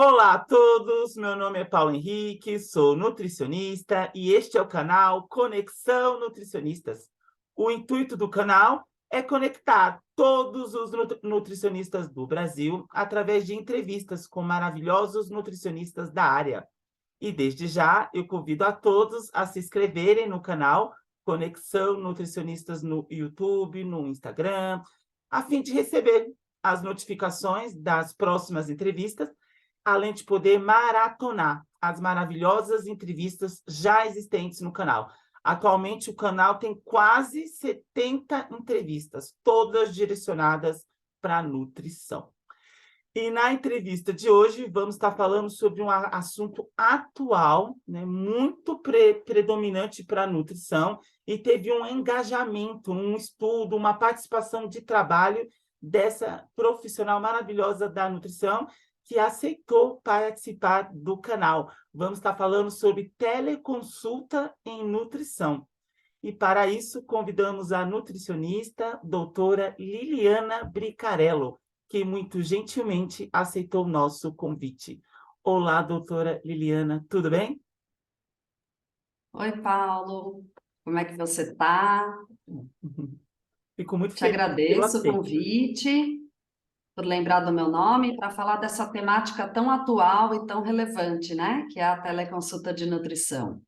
Olá a todos, meu nome é Paulo Henrique, sou nutricionista e este é o canal Conexão Nutricionistas. O intuito do canal é conectar todos os nutricionistas do Brasil através de entrevistas com maravilhosos nutricionistas da área. E desde já eu convido a todos a se inscreverem no canal Conexão Nutricionistas no YouTube, no Instagram, a fim de receber as notificações das próximas entrevistas, além de poder maratonar as maravilhosas entrevistas já existentes no canal. Atualmente, o canal tem quase 70 entrevistas, todas direcionadas para a nutrição. E na entrevista de hoje, vamos estar falando sobre um assunto atual, né, muito predominante para a nutrição, e teve um engajamento, um estudo, uma participação de trabalho dessa profissional maravilhosa da nutrição, que aceitou participar do canal. Vamos estar falando sobre teleconsulta em nutrição. E para isso, convidamos a nutricionista, doutora Liliana Bricarello, que muito gentilmente aceitou o nosso convite. Olá, doutora Liliana, tudo bem? Oi, Paulo, como é que você está? Fico muito Te feliz pelo agradeço o aceite. convite, por lembrar do meu nome, para falar dessa temática tão atual e tão relevante, né? Que é a teleconsulta de nutrição.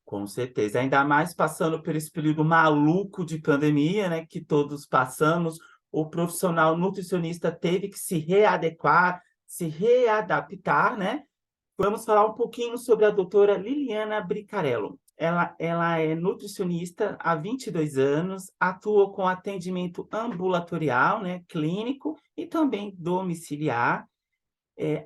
Com certeza, ainda mais passando por esse período maluco de pandemia, né, que todos passamos, o profissional nutricionista teve que se readequar, se readaptar, né? Vamos falar um pouquinho sobre a doutora Liliana Bricarello. Ela é nutricionista há 22 anos, atua com atendimento ambulatorial, né, clínico e também domiciliar.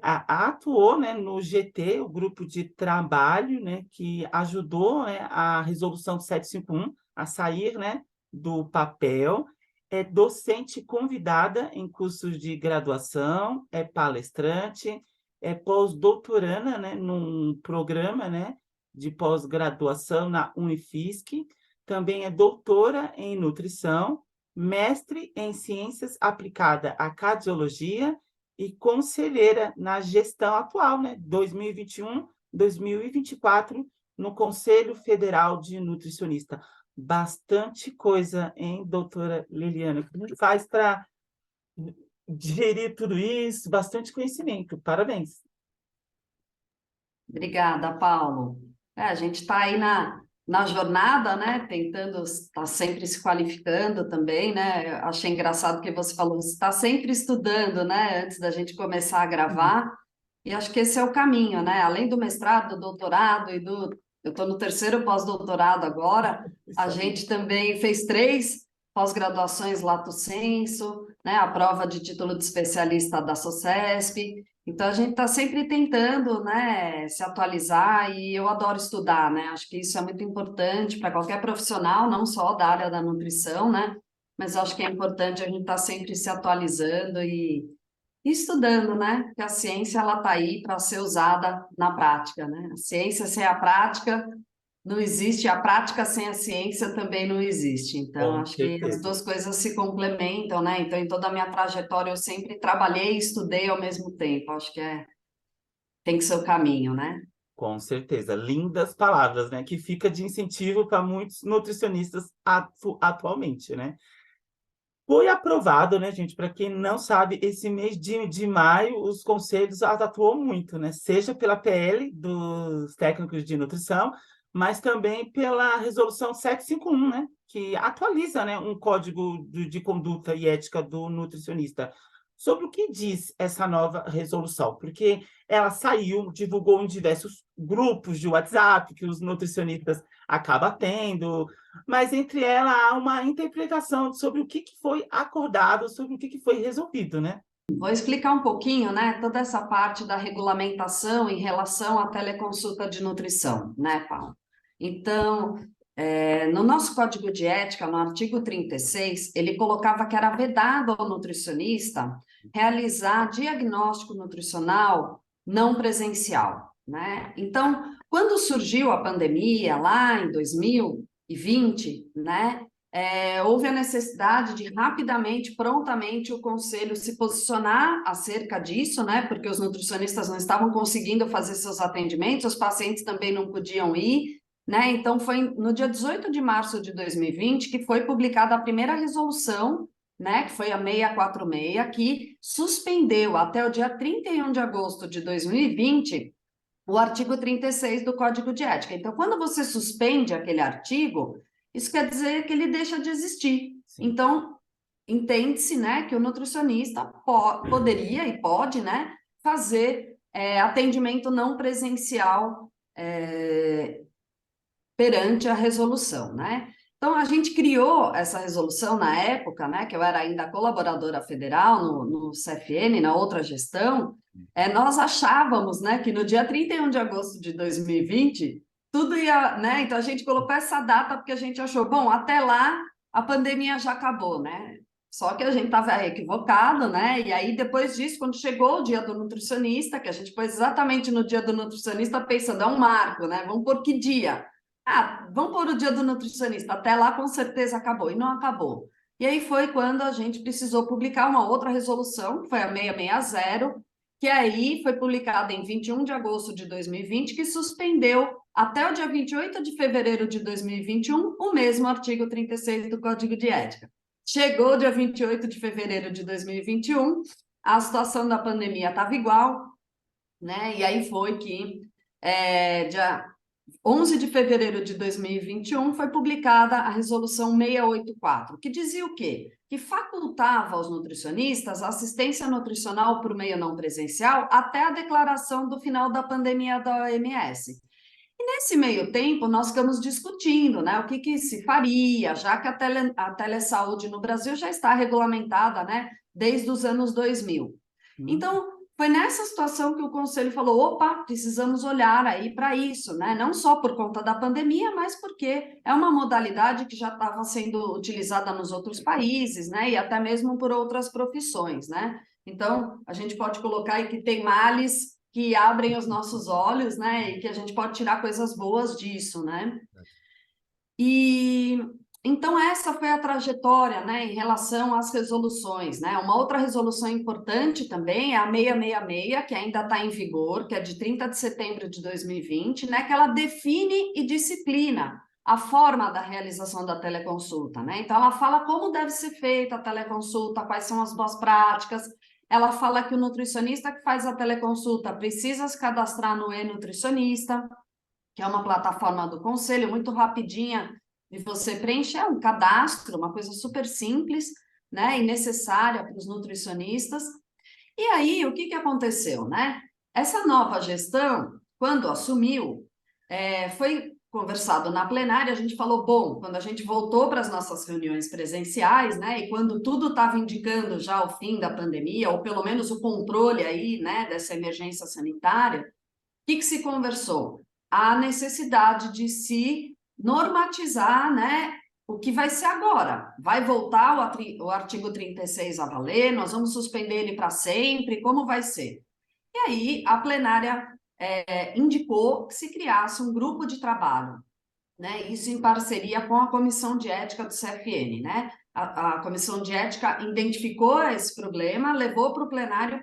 Atuou, né, no GT, o grupo de trabalho, né, que ajudou, né, a resolução 751 a sair, né, do papel. É docente convidada em cursos de graduação, é palestrante, é pós-doutoranda, né, num programa, né, de pós-graduação na Unifisc, também é doutora em nutrição, mestre em ciências aplicada à cardiologia e conselheira na gestão atual, né, 2021, 2024, no Conselho Federal de Nutricionista. Bastante coisa, hein, doutora Liliana? Como faz para digerir tudo isso? Bastante conhecimento. Parabéns. Obrigada, Paulo. A gente está aí na jornada, né? Tentando estar sempre se qualificando também, né? Eu achei engraçado que você falou, você está sempre estudando, né? Antes da gente começar a gravar. E acho que esse é o caminho, né? Além do mestrado, do doutorado e do. Eu estou no terceiro pós-doutorado agora, a Isso aí. gente também fez 3 pós-graduações Lato Sensu, né? A prova de título de especialista da SOCESP. Então, a gente está sempre tentando, né, se atualizar e eu adoro estudar, né? Acho que isso é muito importante para qualquer profissional, não só da área da nutrição, né? Mas acho que é importante a gente estar sempre se atualizando e estudando, né? Porque a ciência ela está aí para ser usada na prática, né? A ciência sem a prática não existe, a prática sem a ciência também não existe. Então, Com acho que as certeza. duas coisas se complementam, né? Então, em toda a minha trajetória, eu sempre trabalhei e estudei ao mesmo tempo. Acho que tem que ser o caminho, né? Com certeza. Lindas palavras, né? Que fica de incentivo para muitos nutricionistas atualmente, né? Foi aprovado, né, gente? Para quem não sabe, esse mês de maio, os conselhos atuou muito, né? Seja pela PL dos técnicos de nutrição, mas também pela resolução 751, né? Que atualiza, né, um código de conduta e ética do nutricionista. Sobre o que diz essa nova resolução? Porque ela saiu, divulgou em diversos grupos de WhatsApp que os nutricionistas acabam tendo, mas entre elas há uma interpretação sobre o que foi acordado, sobre o que foi resolvido, né? Vou explicar um pouquinho, né, toda essa parte da regulamentação em relação à teleconsulta de nutrição, né, Paulo? Então, no nosso Código de Ética, no artigo 36, ele colocava que era vedado ao nutricionista realizar diagnóstico nutricional não presencial, né? Então, quando surgiu a pandemia, lá em 2020, né, houve a necessidade de rapidamente, prontamente, o Conselho se posicionar acerca disso, né? Porque os nutricionistas não estavam conseguindo fazer seus atendimentos, os pacientes também não podiam ir, né? Então, foi no dia 18 de março de 2020 que foi publicada a primeira resolução, né? Que foi a 646, que suspendeu até o dia 31 de agosto de 2020 o artigo 36 do Código de Ética. Então, quando você suspende aquele artigo, isso quer dizer que ele deixa de existir. Sim. Então, entende-se, né, que o nutricionista poderia e pode, né, fazer atendimento não presencial perante a resolução, né? Então, a gente criou essa resolução na época, né, que eu era ainda colaboradora federal no CFN, na outra gestão, nós achávamos, né, que no dia 31 de agosto de 2020, tudo ia, né, então a gente colocou essa data porque a gente achou, bom, até lá a pandemia já acabou, né? Só que a gente estava equivocado, né? E aí, depois disso, quando chegou o dia do nutricionista, que a gente pôs exatamente no dia do nutricionista, pensando, é um marco, né? Vamos por que dia? Ah, vamos pôr o dia do nutricionista, até lá com certeza acabou, e não acabou. E aí foi quando a gente precisou publicar uma outra resolução, que foi a 660, que aí foi publicada em 21 de agosto de 2020, que suspendeu até o dia 28 de fevereiro de 2021 o mesmo artigo 36 do Código de Ética. Chegou o dia 28 de fevereiro de 2021, a situação da pandemia estava igual, né? E aí foi que dia 11 de fevereiro de 2021 foi publicada a resolução 684, que dizia o quê? Que facultava aos nutricionistas assistência nutricional por meio não presencial até a declaração do final da pandemia da OMS. E nesse meio tempo, nós ficamos discutindo, né, o que se faria, já que a telesaúde no Brasil já está regulamentada, né, desde os anos 2000. Então, foi nessa situação que o Conselho falou, opa, precisamos olhar aí para isso, né? Não só por conta da pandemia, mas porque é uma modalidade que já estava sendo utilizada nos outros países, né? E até mesmo por outras profissões, né? Então, a gente pode colocar aí que tem males que abrem os nossos olhos, né? E que a gente pode tirar coisas boas disso, né? E então essa foi a trajetória, né, em relação às resoluções, né? Uma outra resolução importante também é a 666, que ainda está em vigor, que é de 30 de setembro de 2020, né, que ela define e disciplina a forma da realização da teleconsulta, né? Então ela fala como deve ser feita a teleconsulta, quais são as boas práticas. Ela fala que o nutricionista que faz a teleconsulta precisa se cadastrar no e-nutricionista, que é uma plataforma do Conselho, muito rapidinha, de você preencher um cadastro, uma coisa super simples, né, e necessária para os nutricionistas. E aí, o que aconteceu, né? Essa nova gestão, quando assumiu, foi conversado na plenária, a gente falou, bom, quando a gente voltou para as nossas reuniões presenciais, né, e quando tudo estava indicando já o fim da pandemia, ou pelo menos o controle aí, né, dessa emergência sanitária, o que se conversou? A necessidade de se normatizar, né, o que vai ser agora. Vai voltar o artigo 36 a valer? Nós vamos suspender ele para sempre? Como vai ser? E aí a plenária indicou que se criasse um grupo de trabalho, né, isso em parceria com a Comissão de Ética do CFN, né? A Comissão de Ética identificou esse problema, levou para o plenário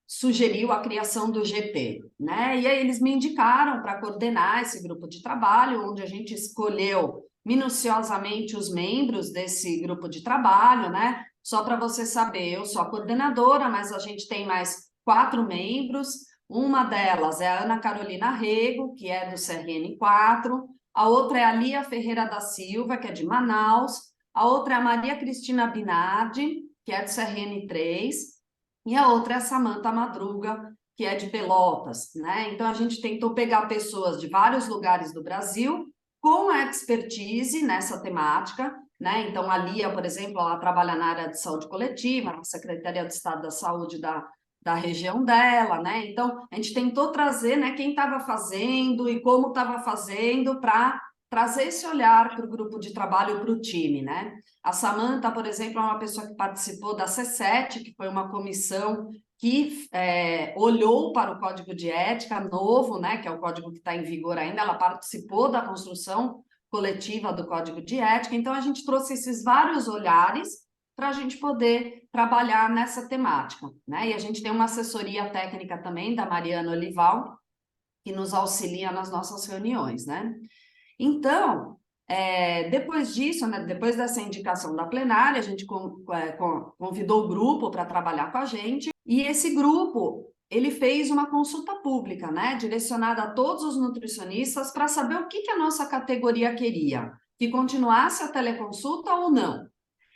sugeriu a criação do GT, né? E aí eles me indicaram para coordenar esse grupo de trabalho, onde a gente escolheu minuciosamente os membros desse grupo de trabalho, né? Só para você saber, eu sou a coordenadora, mas a gente tem mais 4 membros. Uma delas é a Ana Carolina Rego, que é do CRN4, a outra é a Lia Ferreira da Silva, que é de Manaus, a outra é a Maria Cristina Binardi, que é do CRN3, e a outra é a Samanta Madruga, que é de Pelotas, né? Então, a gente tentou pegar pessoas de vários lugares do Brasil com expertise nessa temática, né? Então, a Lia, por exemplo, ela trabalha na área de saúde coletiva, na Secretaria de Estado da Saúde da região dela, né? Então, a gente tentou trazer, né, quem estava fazendo e como estava fazendo para trazer esse olhar para o grupo de trabalho, para o time, né? A Samanta, por exemplo, é uma pessoa que participou da C7, que foi uma comissão que olhou para o Código de Ética novo, né, que é o código que está em vigor ainda, ela participou da construção coletiva do Código de Ética. Então, a gente trouxe esses vários olhares para a gente poder trabalhar nessa temática, né? E a gente tem uma assessoria técnica também da Mariana Olival, que nos auxilia nas nossas reuniões, né? Então, depois disso, né, depois dessa indicação da plenária, a gente convidou o grupo para trabalhar com a gente, e esse grupo, ele fez uma consulta pública, né, direcionada a todos os nutricionistas para saber o que a nossa categoria queria, que continuasse a teleconsulta ou não.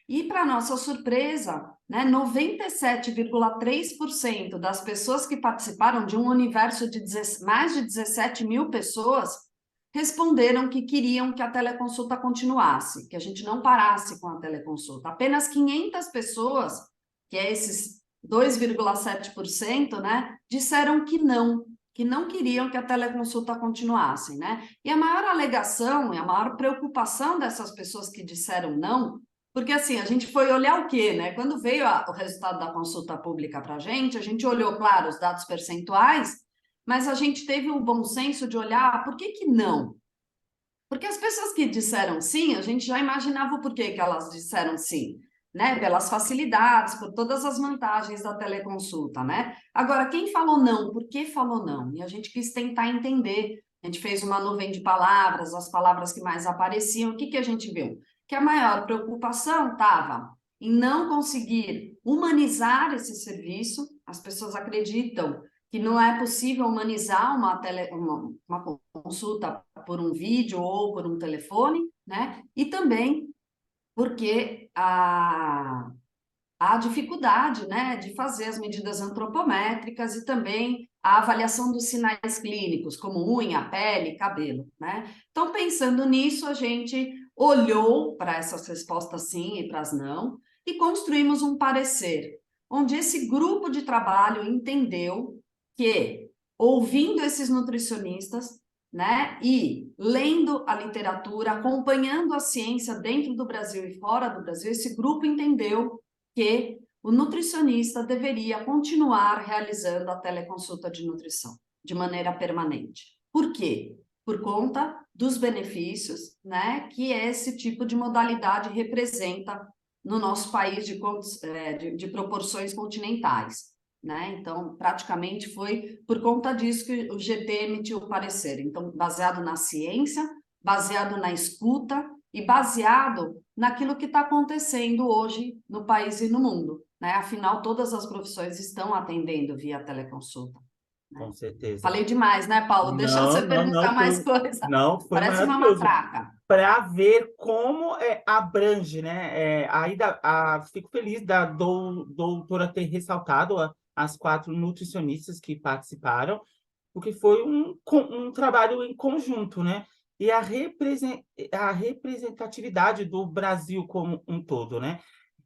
E, para nossa surpresa, né, 97,3% das pessoas que participaram de um universo de mais de 17 mil pessoas responderam que queriam que a teleconsulta continuasse, que a gente não parasse com a teleconsulta. Apenas 500 pessoas, que é esses 2,7%, né, disseram que não queriam que a teleconsulta continuasse, né? E a maior alegação e a maior preocupação dessas pessoas que disseram não, porque assim, a gente foi olhar o quê, né? Quando veio o resultado da consulta pública para a gente olhou, claro, os dados percentuais, mas a gente teve o bom senso de olhar, por que não? Porque as pessoas que disseram sim, a gente já imaginava o porquê que elas disseram sim, né? Pelas facilidades, por todas as vantagens da teleconsulta, né? Agora, quem falou não, por que falou não? E a gente quis tentar entender. A gente fez uma nuvem de palavras, as palavras que mais apareciam, o que a gente viu? Que a maior preocupação estava em não conseguir humanizar esse serviço. As pessoas acreditam que não é possível humanizar uma consulta por um vídeo ou por um telefone, né? E também porque a dificuldade, né, de fazer as medidas antropométricas e também a avaliação dos sinais clínicos, como unha, pele, cabelo, né? Então, pensando nisso, a gente olhou para essas respostas sim e para as não e construímos um parecer, onde esse grupo de trabalho entendeu que, ouvindo esses nutricionistas, né, e lendo a literatura, acompanhando a ciência dentro do Brasil e fora do Brasil, esse grupo entendeu que o nutricionista deveria continuar realizando a teleconsulta de nutrição de maneira permanente. Por quê? Por conta dos benefícios, né, que esse tipo de modalidade representa no nosso país de proporções continentais, né? Então, praticamente foi por conta disso que o GT emitiu o parecer. Então, baseado na ciência, baseado na escuta e baseado naquilo que está acontecendo hoje no país e no mundo, né? Afinal, todas as profissões estão atendendo via teleconsulta, né? Com certeza. Falei demais, né, Paulo? Deixa você perguntar mais coisa. Não, foi Parece uma maravilhoso. matraca. Para ver como abrange, né? Fico feliz da doutora ter ressaltado as 4 nutricionistas que participaram, porque foi um trabalho em conjunto, né? E a representatividade do Brasil como um todo, né?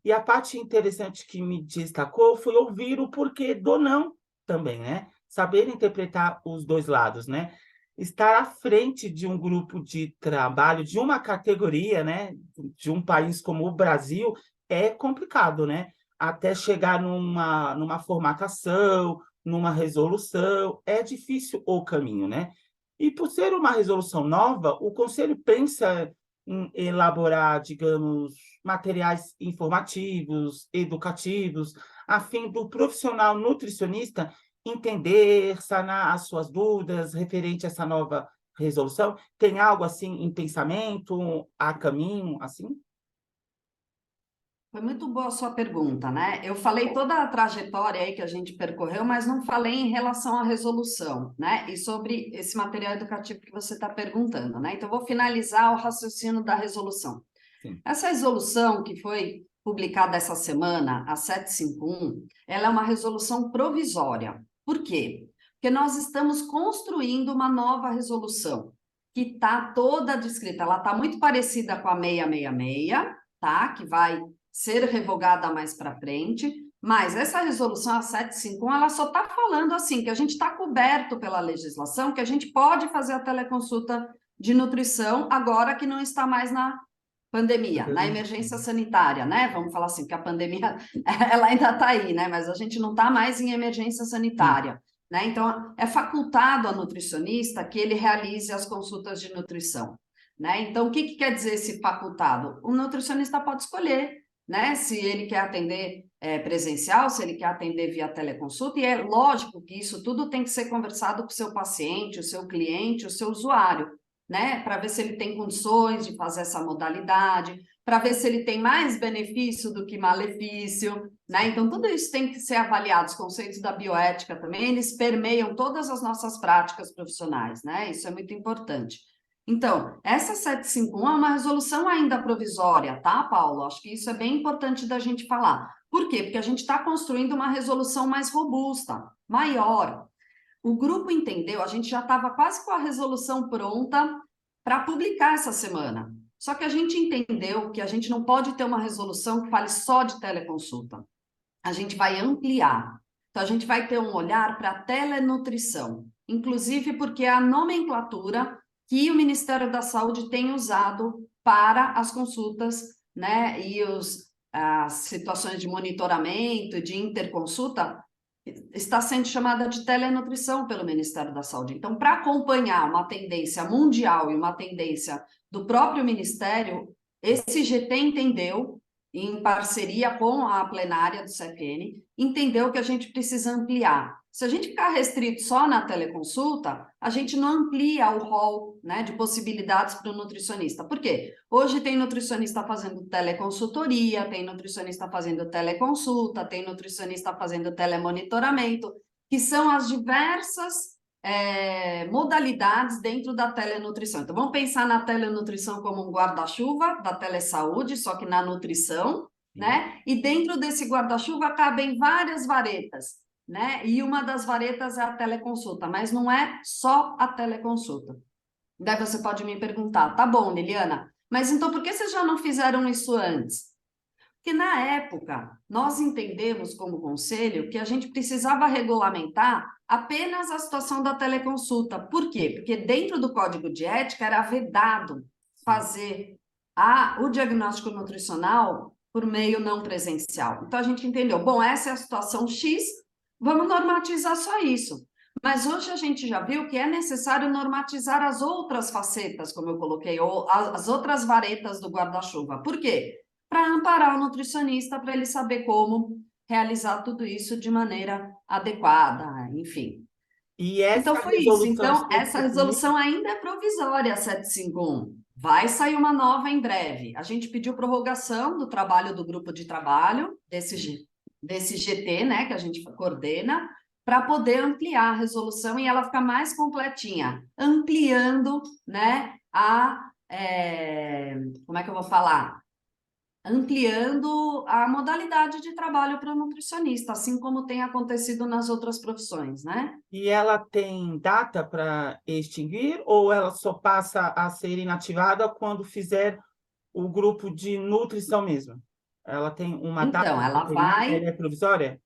E a parte interessante que me destacou foi ouvir o porquê do não também, né? Saber interpretar os dois lados, né? Estar à frente de um grupo de trabalho, de uma categoria, né? De um país como o Brasil, é complicado, né? Até chegar numa formatação, numa resolução, é difícil o caminho, né? E por ser uma resolução nova, o Conselho pensa em elaborar, digamos, materiais informativos, educativos, a fim do profissional nutricionista entender, sanar as suas dúvidas referente a essa nova resolução. Tem algo assim em pensamento, a caminho, assim? Foi muito boa a sua pergunta, né? Eu falei toda a trajetória aí que a gente percorreu, mas não falei em relação à resolução, né? E sobre esse material educativo que você está perguntando, né? Então, vou finalizar o raciocínio da resolução. Sim. Essa resolução que foi publicada essa semana, a 751, ela é uma resolução provisória. Por quê? Porque nós estamos construindo uma nova resolução, que está toda descrita. Ela está muito parecida com a 666, tá? Que vai ser revogada mais para frente, mas essa resolução, a 751, ela só está falando assim, que a gente está coberto pela legislação, que a gente pode fazer a teleconsulta de nutrição agora que não está mais na pandemia, na emergência sanitária, né? Vamos falar assim, que a pandemia, ela ainda está aí, né? Mas a gente não está mais em emergência sanitária, né? Então, é facultado ao nutricionista que ele realize as consultas de nutrição. né? Então, o que quer dizer esse facultado? O nutricionista pode escolher, né? Se ele quer atender presencial, se ele quer atender via teleconsulta, e é lógico que isso tudo tem que ser conversado com o seu paciente, o seu cliente, o seu usuário, né? Para ver se ele tem condições de fazer essa modalidade, para ver se ele tem mais benefício do que malefício, né? Então, tudo isso tem que ser avaliado. Os conceitos da bioética também, eles permeiam todas as nossas práticas profissionais, né? Isso é muito importante. Então, essa 751 é uma resolução ainda provisória, tá, Paulo? Acho que isso é bem importante da gente falar. Por quê? Porque a gente está construindo uma resolução mais robusta, maior. O grupo entendeu, a gente já estava quase com a resolução pronta para publicar essa semana. Só que a gente entendeu que a gente não pode ter uma resolução que fale só de teleconsulta. A gente vai ampliar. Então, a gente vai ter um olhar para a telenutrição, inclusive porque é a nomenclatura que o Ministério da Saúde tem usado para as consultas, né, e as situações de monitoramento, de interconsulta, está sendo chamada de telenutrição pelo Ministério da Saúde. Então, para acompanhar uma tendência mundial e uma tendência do próprio Ministério, esse GT entendeu, em parceria com a plenária do CFN, entendeu que a gente precisa ampliar. Se a gente ficar restrito só na teleconsulta, a gente não amplia o rol, né, de possibilidades para o nutricionista. Por quê? Hoje tem nutricionista fazendo teleconsultoria, tem nutricionista fazendo teleconsulta, tem nutricionista fazendo telemonitoramento, que são as diversas modalidades dentro da telenutrição. Então, vamos pensar na telenutrição como um guarda-chuva da telesaúde, só que na nutrição, né? E dentro desse guarda-chuva cabem várias varetas, né? E uma das varetas é a teleconsulta, mas não é só a teleconsulta. Daí você pode me perguntar, tá bom, Liliana, mas então por que vocês já não fizeram isso antes? Porque na época nós entendemos como conselho que a gente precisava regulamentar apenas a situação da teleconsulta. Por quê? Porque dentro do Código de Ética era vedado fazer o diagnóstico nutricional por meio não presencial. Então a gente entendeu, bom, essa é a situação X, vamos normatizar só isso. Mas hoje a gente já viu que é necessário normatizar as outras facetas, como eu coloquei, ou as outras varetas do guarda-chuva. Por quê? Para amparar o nutricionista, para ele saber como realizar tudo isso de maneira adequada, enfim. E essa Então, foi isso. resolução Então, essa 751, resolução ainda é provisória, a 751. Vai sair uma nova em breve. A gente pediu prorrogação do trabalho do grupo de trabalho, desse GT, né, que a gente coordena, para poder ampliar a resolução e ela ficar mais completinha, ampliando, né, como é que eu vou falar? Ampliando a modalidade de trabalho para o nutricionista, assim como tem acontecido nas outras profissões, né? e ela tem data para extinguir ou ela só passa a ser inativada quando fizer o grupo de nutrição mesmo? Ela tem uma data Então, determinada? Ela é provisória?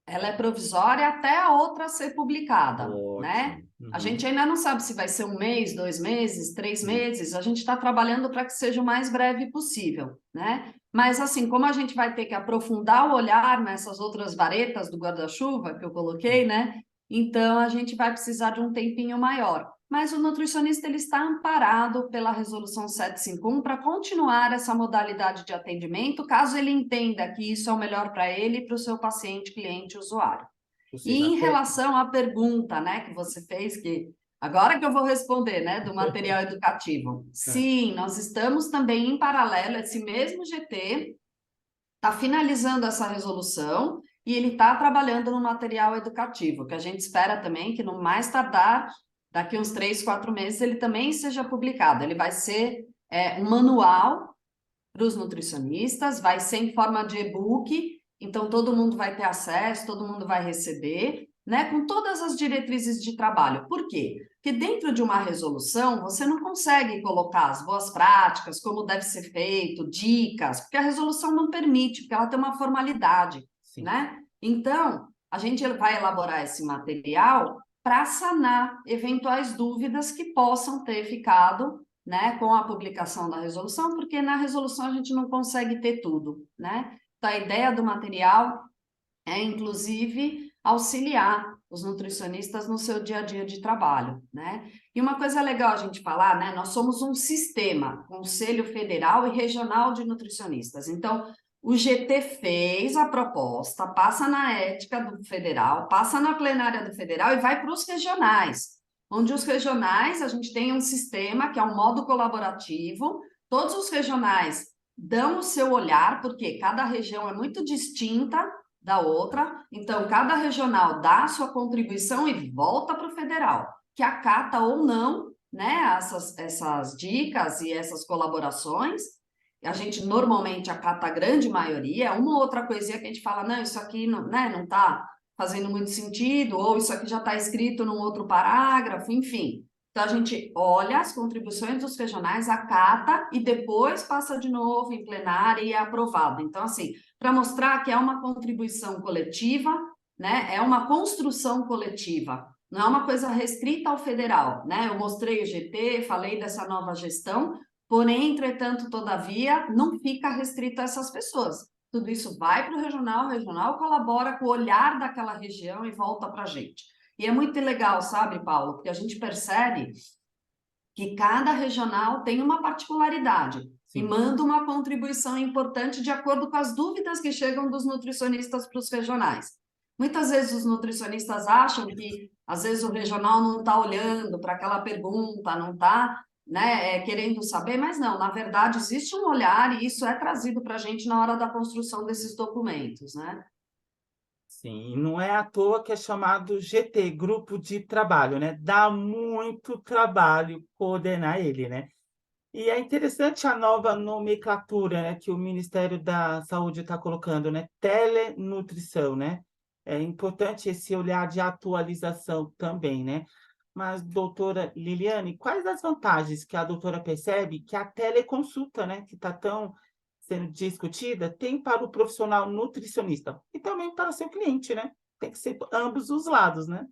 ela é provisória até a outra ser publicada, né? Ótimo. A Uhum. gente ainda não sabe se vai ser 1 mês, 2 meses, 3 meses, a gente está trabalhando para que seja o mais breve possível, né? Mas, assim, como a gente vai ter que aprofundar o olhar nessas outras varetas do guarda-chuva que eu coloquei, né? Então, a gente vai precisar de um tempinho maior. Mas o nutricionista ele está amparado pela Resolução 751 para continuar essa modalidade de atendimento, caso ele entenda que isso é o melhor para ele e para o seu paciente, cliente, usuário. Ou E seja, em até... relação à pergunta, né, que você fez, que agora que eu vou responder, né, do material educativo. Sim, nós estamos também em paralelo, esse mesmo GT está finalizando essa resolução e ele está trabalhando no material educativo, que a gente espera também que no mais tardar, daqui uns 3, 4 meses, ele também seja publicado. Ele vai ser um manual para os nutricionistas, vai ser em forma de e-book, então todo mundo vai ter acesso, todo mundo vai receber, né, com todas as diretrizes de trabalho. Por quê? Porque dentro de uma resolução, você não consegue colocar as boas práticas, como deve ser feito, dicas, porque a resolução não permite, porque ela tem uma formalidade, Sim. né? Então, a gente vai elaborar esse material para sanar eventuais dúvidas que possam ter ficado, né, com a publicação da resolução, porque na resolução a gente não consegue ter tudo, né? Então, a ideia do material é, inclusive, auxiliar os nutricionistas no seu dia a dia de trabalho, né? E uma coisa legal a gente falar, né? Nós somos um sistema, Conselho Federal e Regional de Nutricionistas. Então, o GT fez a proposta, passa na ética do federal, passa na plenária do federal e vai para os regionais, onde os regionais, a gente tem um sistema que é um modo colaborativo, todos os regionais dão o seu olhar, porque cada região é muito distinta da outra, então cada regional dá a sua contribuição e volta para o federal, que acata ou não, né, essas dicas e essas colaborações. A gente normalmente acata a grande maioria, uma ou outra coisinha que a gente fala, não, isso aqui não, né, não está fazendo muito sentido, ou isso aqui já está escrito num outro parágrafo, enfim. Então, a gente olha as contribuições dos regionais, acata e depois passa de novo em plenária e é aprovado. Então, assim, para mostrar que é uma contribuição coletiva, né, é uma construção coletiva, não é uma coisa restrita ao federal, né? Eu mostrei o GT, falei dessa nova gestão, porém, entretanto, todavia, não fica restrito a essas pessoas. Tudo isso vai para o regional colabora com o olhar daquela região e volta para a gente. E é muito legal, sabe, Paulo, porque a gente percebe que cada regional tem uma particularidade e manda uma contribuição importante de acordo com as dúvidas que chegam dos nutricionistas para os regionais. Muitas vezes os nutricionistas acham que, às vezes, o regional não está olhando para aquela pergunta, não está, né, querendo saber, mas não, na verdade, existe um olhar e isso é trazido para a gente na hora da construção desses documentos, né? Sim, e não é à toa que é chamado GT, Grupo de Trabalho, né? Dá muito trabalho coordenar ele, né? E é interessante a nova nomenclatura, né, que o Ministério da Saúde está colocando, né? Telenutrição, né? É importante esse olhar de atualização também, né? Mas, doutora Liliane, quais as vantagens que a doutora percebe que a teleconsulta, né, que está tão sendo discutida, tem para o profissional nutricionista e também para o seu cliente, né? Tem que ser ambos os lados, né?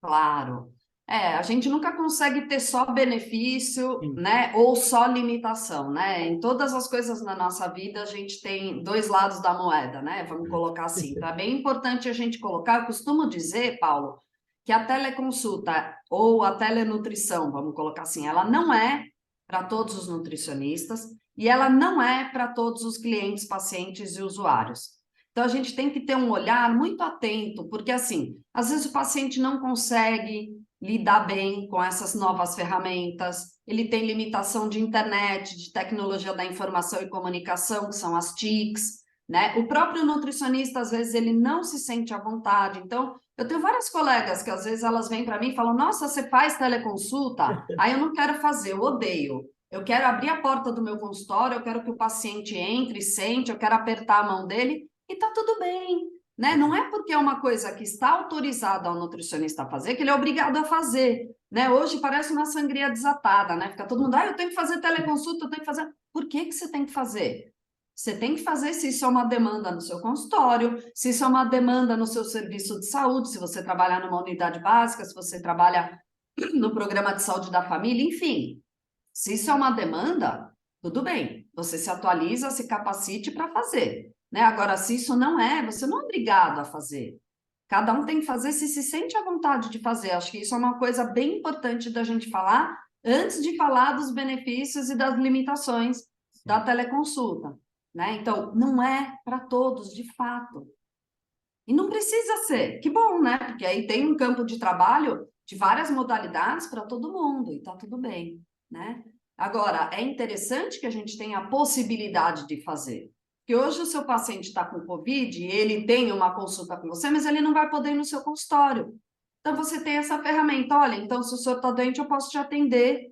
Claro. A gente nunca consegue ter só benefício, Sim. né, ou só limitação, né? Em todas as coisas na nossa vida, a gente tem dois lados da moeda, né? Vamos colocar assim. Então, é bem importante a gente colocar, eu costumo dizer, Paulo, que a teleconsulta ou a telenutrição, vamos colocar assim, ela não é para todos os nutricionistas e ela não é para todos os clientes, pacientes e usuários. Então, a gente tem que ter um olhar muito atento, porque, assim, às vezes o paciente não consegue lidar bem com essas novas ferramentas, ele tem limitação de internet, de tecnologia da informação e comunicação, que são as TICs, né? O próprio nutricionista, às vezes, ele não se sente à vontade. Então, eu tenho várias colegas que, às vezes, elas vêm para mim e falam, nossa, você faz teleconsulta? Aí eu não quero fazer, eu odeio. Eu quero abrir a porta do meu consultório, eu quero que o paciente entre, sente, eu quero apertar a mão dele, e tá tudo bem, né? Não é porque é uma coisa que está autorizada ao nutricionista a fazer que ele é obrigado a fazer, né? Hoje parece uma sangria desatada, né? Fica todo mundo, eu tenho que fazer teleconsulta, eu tenho que fazer. Por que que você tem que fazer? Você tem que fazer se isso é uma demanda no seu consultório, se isso é uma demanda no seu serviço de saúde, se você trabalhar numa unidade básica, se você trabalha no programa de saúde da família, enfim. Se isso é uma demanda, tudo bem, você se atualiza, se capacite para fazer, né? Agora, se isso não é, você não é obrigado a fazer. Cada um tem que fazer se sente à vontade de fazer. Acho que isso é uma coisa bem importante da gente falar antes de falar dos benefícios e das limitações da teleconsulta, né? Então, não é para todos, de fato. E não precisa ser. Que bom, né? Porque aí tem um campo de trabalho de várias modalidades para todo mundo e tá tudo bem, né? Agora, é interessante que a gente tenha a possibilidade de fazer. Porque hoje o seu paciente está com Covid, ele tem uma consulta com você, mas ele não vai poder ir no seu consultório. Então, você tem essa ferramenta. Olha, então, se o senhor está doente, eu posso te atender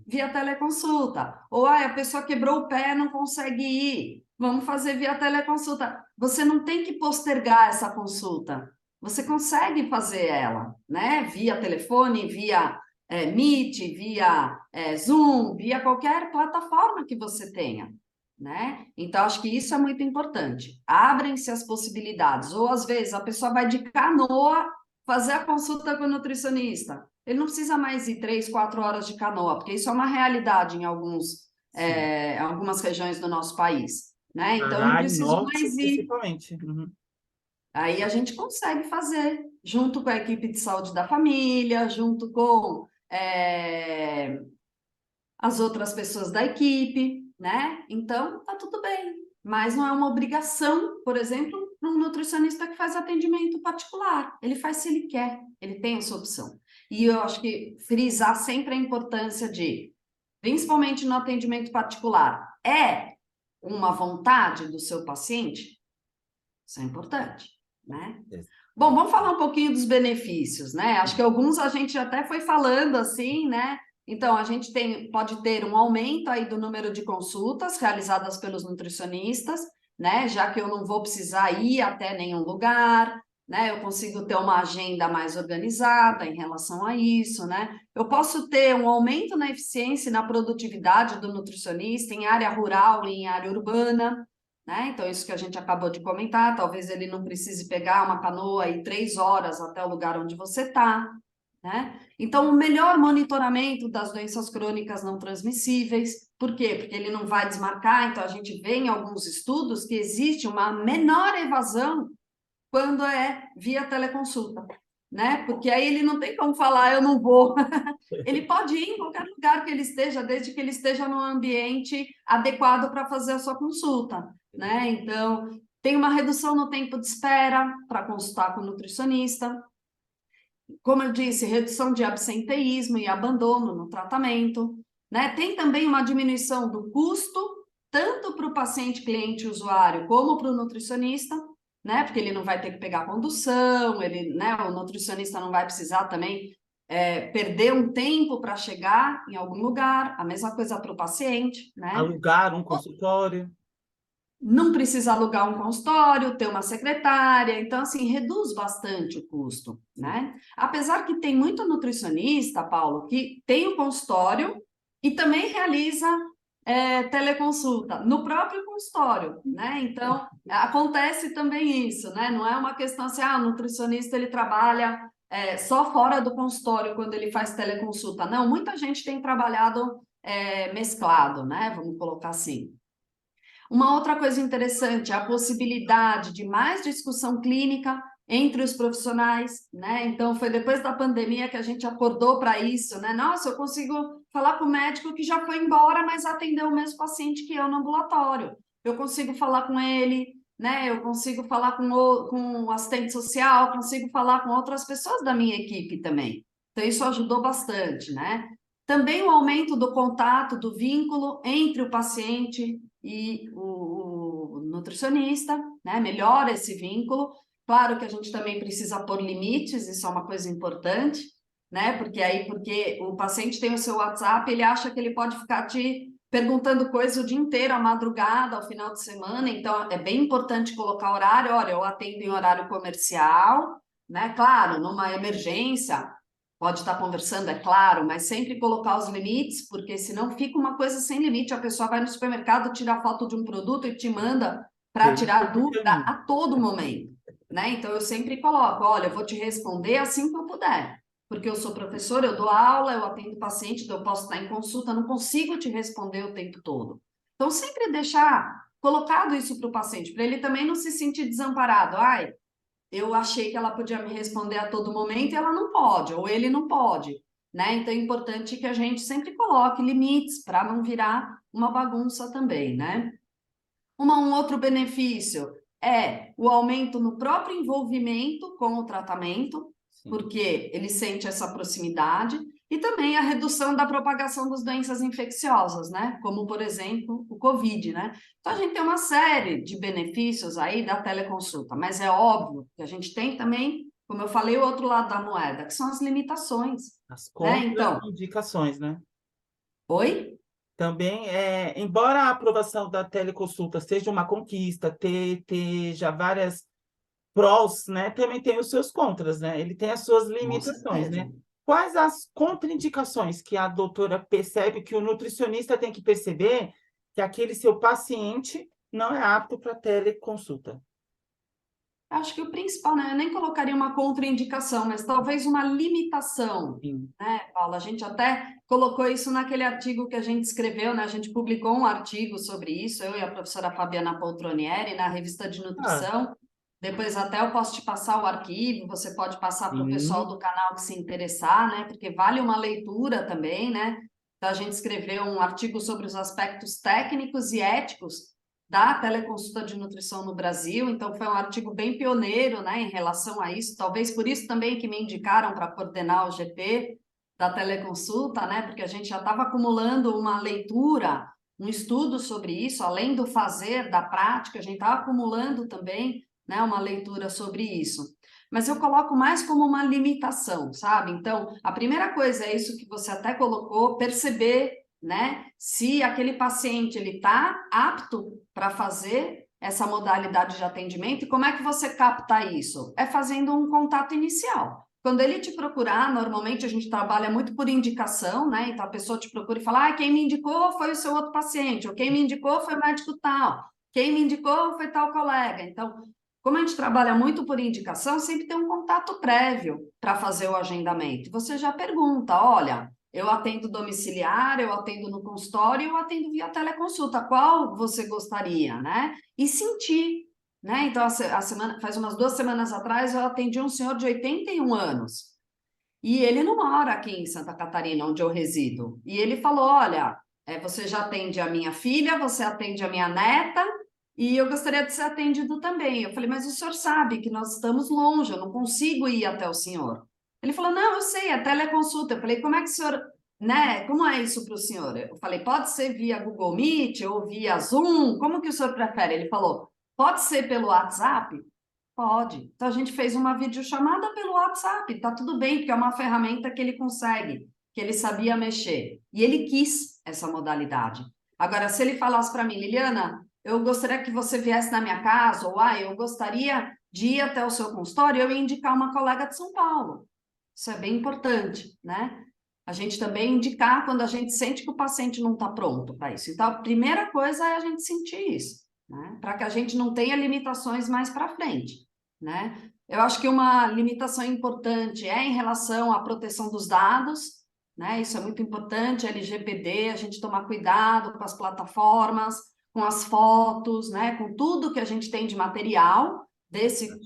via teleconsulta. Ou a pessoa quebrou o pé, não consegue ir. Vamos fazer via teleconsulta. Você não tem que postergar essa consulta. Você consegue fazer ela, né? Via telefone, via Meet, via Zoom, via qualquer plataforma que você tenha, né? Então, acho que isso é muito importante. Abrem-se as possibilidades. Ou, às vezes, a pessoa vai de canoa fazer a consulta com o nutricionista. Ele não precisa mais ir 3, 4 horas de canoa, porque isso é uma realidade em algumas regiões do nosso país, né? Então, eu não Pará e preciso norte, mais ir. principalmente. Uhum. Aí a gente consegue fazer, junto com a equipe de saúde da família, junto com as outras pessoas da equipe, né? Então, tá tudo bem. Mas não é uma obrigação, por exemplo, para um nutricionista que faz atendimento particular. Ele faz se ele quer, ele tem essa opção. E eu acho que frisar sempre a importância de, principalmente no atendimento particular, é uma vontade do seu paciente? Isso é importante, né? Bom, vamos falar um pouquinho dos benefícios, né? Acho que alguns a gente até foi falando assim, né? Então, a gente pode ter um aumento aí do número de consultas realizadas pelos nutricionistas, né? Já que eu não vou precisar ir até nenhum lugar, né? Eu consigo ter uma agenda mais organizada em relação a isso, né? Eu posso ter um aumento na eficiência e na produtividade do nutricionista em área rural e em área urbana, né? Então, isso que a gente acabou de comentar, talvez ele não precise pegar uma canoa e 3 horas até o lugar onde você está, né? Então, o melhor monitoramento das doenças crônicas não transmissíveis, por quê? Porque ele não vai desmarcar, então a gente vê em alguns estudos que existe uma menor evasão quando é via teleconsulta, né? Porque aí ele não tem como falar, eu não vou. Ele pode ir em qualquer lugar que ele esteja, desde que ele esteja num ambiente adequado para fazer a sua consulta, né? Então, tem uma redução no tempo de espera para consultar com o nutricionista. Como eu disse, redução de absenteísmo e abandono no tratamento, né? Tem também uma diminuição do custo, tanto para o paciente, cliente, usuário, como para o nutricionista, né? Porque ele não vai ter que pegar condução, ele, né? O nutricionista não vai precisar também perder um tempo para chegar em algum lugar, a mesma coisa para o paciente, né? Alugar um consultório. Não precisa alugar um consultório, ter uma secretária, então, assim, reduz bastante o custo, né? Apesar que tem muito nutricionista, Paulo, que tem o consultório e também realiza teleconsulta no próprio consultório, né? Então, acontece também isso, né? Não é uma questão assim, o nutricionista, ele trabalha só fora do consultório quando ele faz teleconsulta. Não, muita gente tem trabalhado mesclado, né? Vamos colocar assim. Uma outra coisa interessante é a possibilidade de mais discussão clínica entre os profissionais, né? Então, foi depois da pandemia que a gente acordou para isso, né? Nossa, eu consigo falar com o médico que já foi embora, mas atendeu o mesmo paciente que eu no ambulatório. Eu consigo falar com ele, né? Eu consigo falar com o assistente social, consigo falar com outras pessoas da minha equipe também. Então, isso ajudou bastante, né? Também o aumento do contato, do vínculo entre o paciente e o nutricionista, né? Melhora esse vínculo. Claro que a gente também precisa pôr limites, isso é uma coisa importante, né? Porque o paciente tem o seu WhatsApp, ele acha que ele pode ficar te perguntando coisas o dia inteiro, à madrugada, ao final de semana, então é bem importante colocar horário. Olha, eu atendo em horário comercial, né? Claro, numa emergência, pode estar conversando, é claro, mas sempre colocar os limites, porque senão fica uma coisa sem limite. A pessoa vai no supermercado, tira foto de um produto e te manda para tirar dúvida a todo momento, né? Então, eu sempre coloco, olha, eu vou te responder assim que eu puder, porque eu sou professora, eu dou aula, eu atendo paciente, então eu posso estar em consulta, não consigo te responder o tempo todo. Então, sempre deixar colocado isso para o paciente, para ele também não se sentir desamparado. Ai, eu achei que ela podia me responder a todo momento e ela não pode, ou ele não pode, né? Então é importante que a gente sempre coloque limites para não virar uma bagunça também, né? Um outro benefício é o aumento no próprio envolvimento com o tratamento, Sim. porque ele sente essa proximidade, e também a redução da propagação das doenças infecciosas, né? Como, por exemplo, o Covid, né? Então, a gente tem uma série de benefícios aí da teleconsulta, mas é óbvio que a gente tem também, como eu falei, o outro lado da moeda, que são as limitações, As né? Então, contraindicações, né? oi? Também, embora a aprovação da teleconsulta seja uma conquista, ter já várias prós, né? Também tem os seus contras, né? Ele tem as suas Com limitações, certeza. né? Quais as contraindicações que a doutora percebe, que o nutricionista tem que perceber que aquele seu paciente não é apto para teleconsulta? Acho que o principal, né? Eu nem colocaria uma contraindicação, mas talvez uma limitação, Sim. né, Paula? A gente até colocou isso naquele artigo que a gente escreveu, né? A gente publicou um artigo sobre isso, eu e a professora Fabiana Poltronieri, na revista de Ah, nutrição. Depois até eu posso te passar o arquivo, você pode passar para o pessoal Sim. do canal que se interessar, né? Porque vale uma leitura também, né? Então, a gente escreveu um artigo sobre os aspectos técnicos e éticos da teleconsulta de nutrição no Brasil, então foi um artigo bem pioneiro, né, em relação a isso, talvez por isso também que me indicaram para coordenar o GP da teleconsulta, né, porque a gente já estava acumulando uma leitura, um estudo sobre isso, além do fazer, da prática, a gente estava acumulando também, né, uma leitura sobre isso. Mas eu coloco mais como uma limitação, sabe? Então, a primeira coisa é isso que você até colocou, perceber, né, se aquele paciente ele está apto para fazer essa modalidade de atendimento. E como é que você capta isso? É fazendo um contato inicial. Quando ele te procurar, normalmente a gente trabalha muito por indicação, né? Então a pessoa te procura e fala: quem me indicou foi o seu outro paciente, ou quem me indicou foi o médico tal, quem me indicou foi tal colega. Então, como a gente trabalha muito por indicação, sempre tem um contato prévio para fazer o agendamento. Você já pergunta: olha, eu atendo domiciliar, eu atendo no consultório, eu atendo via teleconsulta. Qual você gostaria, né? E sentir, né? Então, faz umas 2 semanas atrás, eu atendi um senhor de 81 anos. E ele não mora aqui em Santa Catarina, onde eu resido. E ele falou: olha, você já atende a minha filha, você atende a minha neta, e eu gostaria de ser atendido também. Eu falei: mas o senhor sabe que nós estamos longe, eu não consigo ir até o senhor. Ele falou: não, eu sei, é teleconsulta. Eu falei: como é que o senhor, né? Como é isso para o senhor? Eu falei: pode ser via Google Meet ou via Zoom, como que o senhor prefere? Ele falou: pode ser pelo WhatsApp? Pode. Então a gente fez uma videochamada pelo WhatsApp, tá tudo bem, porque é uma ferramenta que ele consegue, que ele sabia mexer. E ele quis essa modalidade. Agora, se ele falasse para mim: Liliana, eu gostaria que você viesse na minha casa, ou eu gostaria de ir até o seu consultório, eu ia indicar uma colega de São Paulo. Isso é bem importante, né? A gente também indicar quando a gente sente que o paciente não está pronto para isso. Então, a primeira coisa é a gente sentir isso, né? Para que a gente não tenha limitações mais para frente, né? Eu acho que uma limitação importante é em relação à proteção dos dados, né? Isso é muito importante, LGPD, a gente tomar cuidado com as plataformas, com as fotos, né? Com tudo que a gente tem de material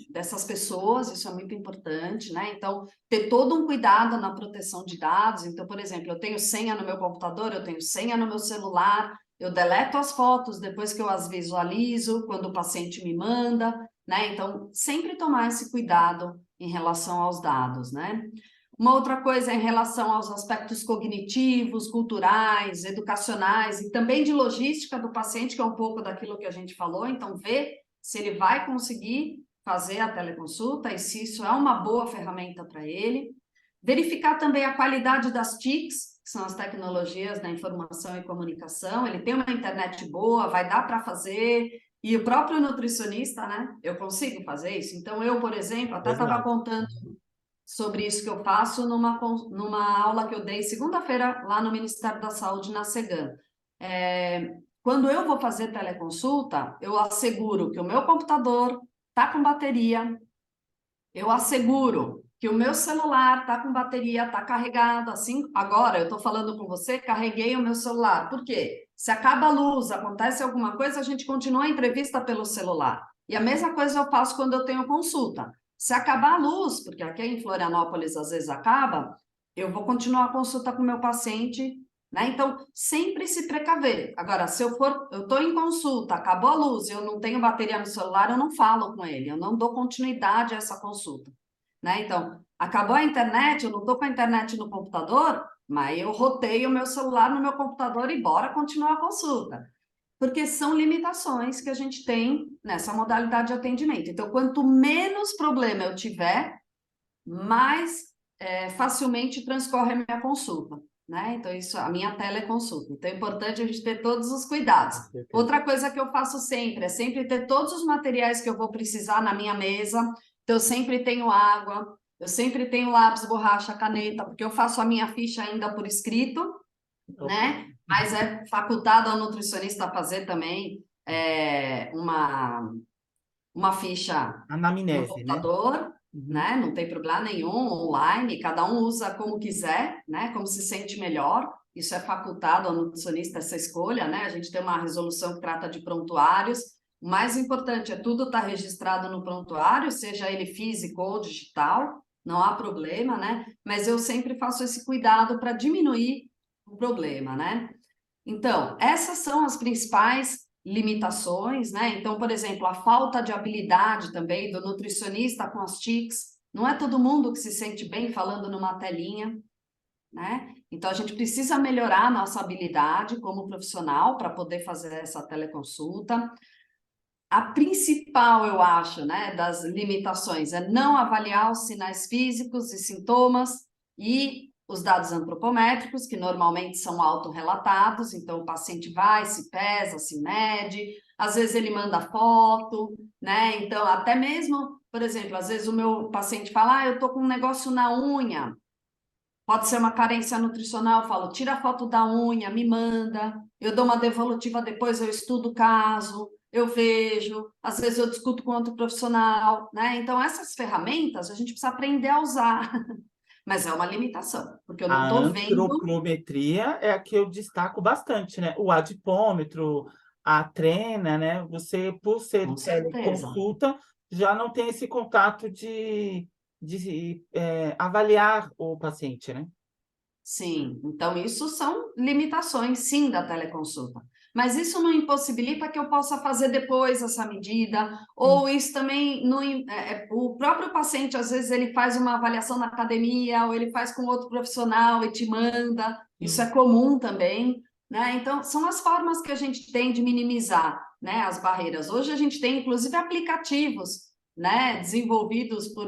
dessas pessoas, isso é muito importante, né? Então, ter todo um cuidado na proteção de dados. Então, por exemplo, eu tenho senha no meu computador, eu tenho senha no meu celular, eu deleto as fotos depois que eu as visualizo, quando o paciente me manda, né? Então, sempre tomar esse cuidado em relação aos dados, né? Uma outra coisa é em relação aos aspectos cognitivos, culturais, educacionais e também de logística do paciente, que é um pouco daquilo que a gente falou. Então, ver se ele vai conseguir fazer a teleconsulta e se isso é uma boa ferramenta para ele. Verificar também a qualidade das TICs, que são as tecnologias da informação e comunicação. Ele tem uma internet boa, vai dar para fazer. E o próprio nutricionista, né? Eu consigo fazer isso. Então, eu, por exemplo, até estava Exato. contando sobre isso que eu faço numa aula que eu dei segunda-feira lá no Ministério da Saúde, na Segan. Quando eu vou fazer teleconsulta, eu asseguro que o meu computador está com bateria, eu asseguro que o meu celular está com bateria, está carregado. Assim, agora eu estou falando com você, carreguei o meu celular. Por quê? Se acaba a luz, acontece alguma coisa, a gente continua a entrevista pelo celular. E a mesma coisa eu faço quando eu tenho consulta. Se acabar a luz, porque aqui em Florianópolis às vezes acaba, eu vou continuar a consulta com o meu paciente, né? Então, sempre se precaver. Agora, se eu estou em consulta, acabou a luz, eu não tenho bateria no celular, eu não falo com ele, eu não dou continuidade a essa consulta, né? Então, acabou a internet, eu não estou com a internet no computador, mas eu roteio o meu celular no meu computador e bora continuar a consulta. Porque são limitações que a gente tem nessa modalidade de atendimento. Então, quanto menos problema eu tiver, mais facilmente transcorre a minha consulta, né? Então, isso, a minha teleconsulta. Então, é importante a gente ter todos os cuidados. Perfeito. Outra coisa que eu faço sempre é sempre ter todos os materiais que eu vou precisar na minha mesa. Então, eu sempre tenho água, eu sempre tenho lápis, borracha, caneta, porque eu faço a minha ficha ainda por escrito, Ok. né? Mas é facultado ao nutricionista fazer também uma ficha no Anamnese, né? computador, Uhum. né? Não tem problema nenhum, online, cada um usa como quiser, né? Como se sente melhor. Isso é facultado ao nutricionista, essa escolha, né? A gente tem uma resolução que trata de prontuários, O mais importante é tudo estar registrado no prontuário, seja ele físico ou digital, não há problema, né? Mas eu sempre faço esse cuidado para diminuir o problema, né? Então, essas são as principais limitações, né? Então, por exemplo, a falta de habilidade também do nutricionista com as TICs. Não é todo mundo que se sente bem falando numa telinha, né? Então, a gente precisa melhorar a nossa habilidade como profissional para poder fazer essa teleconsulta. A principal, eu acho, né, das limitações é não avaliar os sinais físicos e sintomas e os dados antropométricos, que normalmente são autorrelatados, então o paciente vai, se pesa, se mede, às vezes ele manda foto, né? Então, até mesmo, por exemplo, às vezes o meu paciente fala, eu tô com um negócio na unha, pode ser uma carência nutricional, eu falo, tira a foto da unha, me manda, eu dou uma devolutiva depois, eu estudo o caso, eu vejo, às vezes eu discuto com outro profissional, né? Então, essas ferramentas a gente precisa aprender a usar, mas é uma limitação, porque eu não A estou vendo. antropometria é a que eu destaco bastante, né? O adipômetro, a trena, né? Você, por ser Com certeza. teleconsulta, já não tem esse contato de avaliar o paciente, né? Sim, então isso são limitações, sim, da teleconsulta. Mas isso não impossibilita que eu possa fazer depois essa medida, Sim. ou isso também não, o próprio paciente, às vezes, ele faz uma avaliação na academia, ou ele faz com outro profissional e te manda, isso é Sim. comum também, né? Então, são as formas que a gente tem de minimizar, né, as barreiras. Hoje a gente tem, inclusive, aplicativos, né, desenvolvidos por